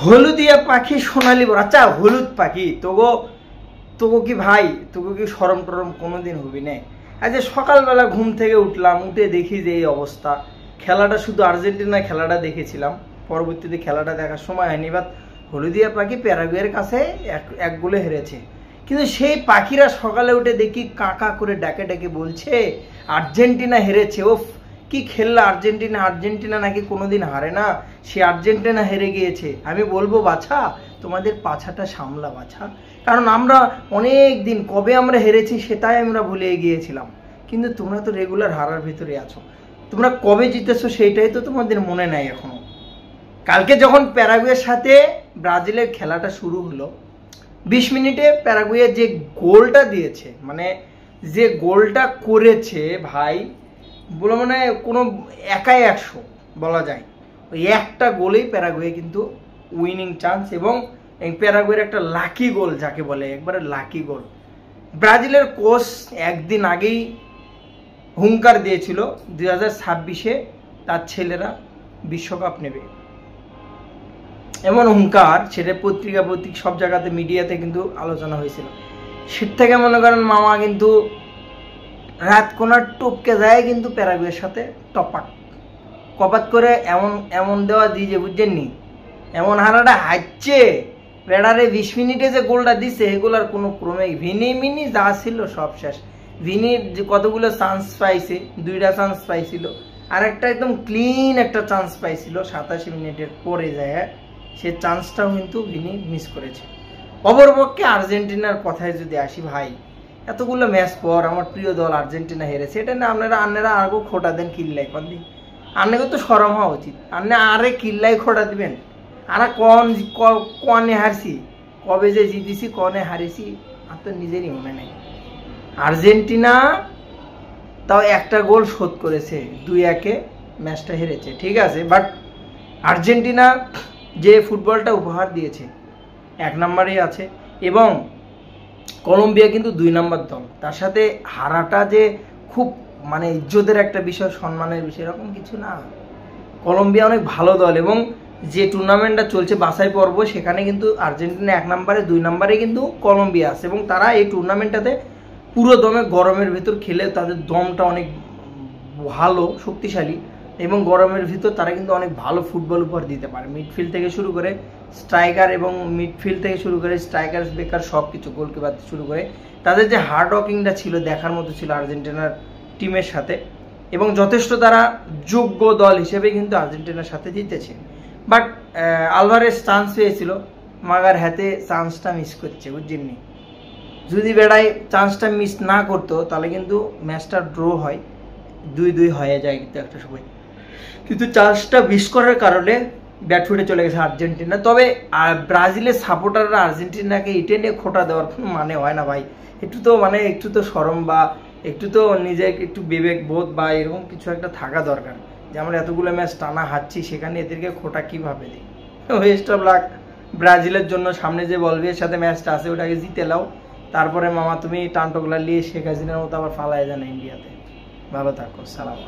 হলুদিয়া পাখি সোনালি বড়। আচ্ছা হলুদ পাখি তোগো কি ভাই, তোগো কি সরম টরম কোনোদিন হবি না? আচ্ছা সকালবেলা ঘুম থেকে উঠলাম, উঠে দেখি যে এই অবস্থা। খেলাটা শুধু আর্জেন্টিনা খেলাটা দেখেছিলাম, পরবর্তীতে খেলাটা দেখার সময় হয়নি। বাট হলুদিয়া পাখি প্যারাগুয়ের কাছে এক গোলে হেরেছে, কিন্তু সেই পাখিরা সকালে উঠে দেখি কাকা করে ডাকে ডাকে বলছে আর্জেন্টিনা হেরেছে। ওফ কি খেললা আর্জেন্টিনা, আর্জেন্টিনা নাকি কোনোদিন হারে না, সে আর্জেন্টিনা হেরে গিয়েছে। আমি বলবো বাছা তোমাদের পাছাটা সামলা বাছা, কারণ আমরা অনেক দিন কবে আমরা হেরেছি সেটাই আমরা ভুলে গিয়েছিলাম, কিন্তু তোমরা তো রেগুলার হারার ভিতরে আছো। তোমরা কবে জিতেছো সেইটাই তো তোমাদের মনে নাই এখনো। কালকে যখন প্যারাগুয়ের সাথে ব্রাজিলের খেলাটা শুরু হলো, 20 মিনিটে প্যারাগুয়ে যে গোলটা দিয়েছে, মানে যে গোলটা করেছে ভাই, বলে মানে কোনো একাই 100 বলা যায়। ওই একটা গোলেই প্যারাগুয়ে কিন্তু উইনিং চান্স, এবং প্যারাগুয়ের একটা লাকি গোল যাকে বলে, একবারে লাকি গোল। ব্রাজিলের কোচ একদিন আগেই হুঙ্কার দিয়েছিল 2026-এ তার ছেলেরা বিশ্বকাপ নেবে, এমন হুঙ্কার সেটা পত্রিকা সব জায়গাতে মিডিয়াতে কিন্তু আলোচনা হয়েছিল। সেটা থেকে মনে করেন মামা কিন্তু রাত কোনার টপকে যায় কিন্তু প্যারাগুয়ের সাথে কপাত করে এমন দেওয়া দিয়ে যে বুঝছেননি, এমন হারাটা হাঁটছে প্যারারে। 20 মিনিটে যে গোলটা দিছে এগুলোর কোনো ক্রমে ভিনি যা ছিল সব শেষ। ভিনির যে কতগুলো চান্স পাইছে, 2টা চান্স পাইছিল, আর একটা একদম ক্লিন একটা চান্স পাইছিল 87 মিনিটের পরে যায়, সে চান্সটাও কিন্তু ভিনি মিস করেছে। অপরপক্ষে আর্জেন্টিনার কথায় যদি আসি ভাই, এতগুলো ম্যাচ পর আমার প্রিয় দল আর্জেন্টিনা হেরেছে, এটা না আপনারা আরও খোটা দেন কিল্লাই কন দিন। আপনাকে তো সরম হওয়া উচিত, আপনি আরে কিল্লাই খোটা দিবেন। আর কনে হারছি, কবে যে জিতেছি কনে হারিয়েছি আর তো নিজেরই মনে নেই। আর্জেন্টিনা তাও একটা গোল শোধ করেছে, 2-1-এ ম্যাচটা হেরেছে, ঠিক আছে। বাট আর্জেন্টিনা যে ফুটবলটা উপহার দিয়েছে 1 নম্বরেই আছে, এবং কলম্বিয়া কিন্তু 2 নম্বর দল। তার সাথে হারাটা যে খুব মানে ইজ্জতের একটা বিষয়, সম্মানের বিষয়, এরকম কিছু না। কলম্বিয়া অনেক ভালো দল, এবং যে টুর্নামেন্টটা চলছে বাছাই পর্ব, সেখানে কিন্তু আর্জেন্টিনা 1 নম্বরে, 2 নম্বরে কিন্তু কলম্বিয়া আছে, এবং তারা এই টুর্নামেন্টটাতে পুরো দমে গরমের ভিতর খেলে তাদের দমটা অনেক ভালো শক্তিশালী, এবং গরমের ভিতর তারা কিন্তু অনেক ভালো ফুটবল উপহার দিতে পারে। মিডফিল্ড থেকে শুরু করে স্ট্রাইকার, এবং মিডফিল্ড থেকে শুরু করে স্ট্রাইকার বেকার সব কিছু, গোলকিপার শুরু করে তাদের যে হার্ড ওয়ার্কিংটা ছিল দেখার মতো ছিল আর্জেন্টিনার টিমের সাথে, এবং যথেষ্ট তারা যোগ্য দল হিসেবে কিন্তু আর্জেন্টিনার সাথে জিতেছে। বাট আলভারেজ চান্স পেয়েছিল, মাগার হাতে চান্সটা মিস করছে বুঝছেননি। যদি বেড়াই চান্সটা মিস না করতো তাহলে কিন্তু ম্যাচটা ড্র হয়, 2-2 হয়ে যায় কিন্তু একটা সময়, কিন্তু চান্সটা মিস করার কারণে ব্যাট ফুটে চলে গেছে আর্জেন্টিনা। তবে ব্রাজিলের সাপোর্টাররা আর্জেন্টিনাকে ইটে নিয়ে খোটা দেওয়ার কোনো মানে হয় না ভাই। একটু তো শরম বা একটু তো নিজে একটু বিবেক বোধ বা এরকম কিছু একটা থাকা দরকার, যে আমরা এতগুলো ম্যাচ টানা হারছি, সেখানে এদেরকে খোটা কীভাবে দিই। বেস্ট অফ লাক ব্রাজিলের জন্য। সামনে যে বলবিয়ার সাথে ম্যাচটা আছে ওটাকে জিতে লাও, তারপরে মামা তুমি টানটোগলা নিয়ে শেখ হাসিনার মতো আবার ফালায় যান ইন্ডিয়াতে। ভালো থাকো, সালাম।